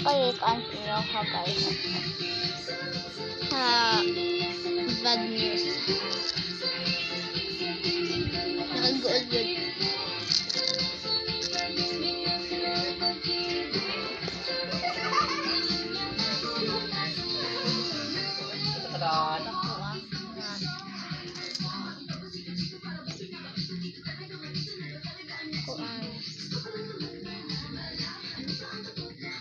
Kaya kanino ka guys. Bad news. Nakagool yun.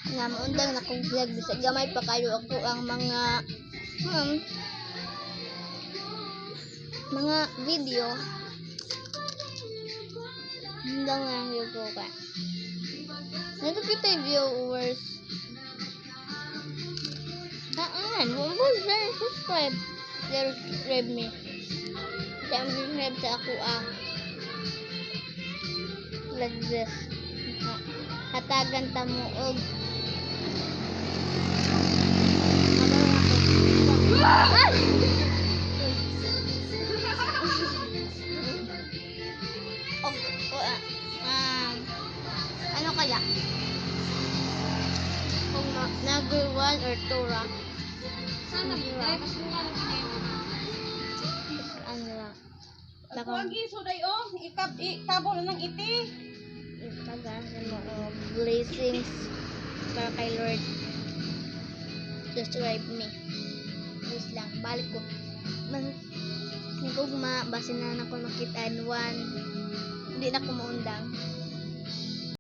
Nga maundang na kong vlog bisag gamay pa kayo ako ang mga video hanggang nga yung ko ka nato kita yung viewers subscribe me kaya ang subscribe sa ako like this hatagan ta mo og ano kaya kung number 1 or 2 ra Sana dai pasungan ano lang Ako agi suday ikabo na ng iti. ipagasan mo blessings para kay Lord. Subscribe me. Please lang. Balik ko. Nagugma. Base na ako makita. Hindi na ako maundang.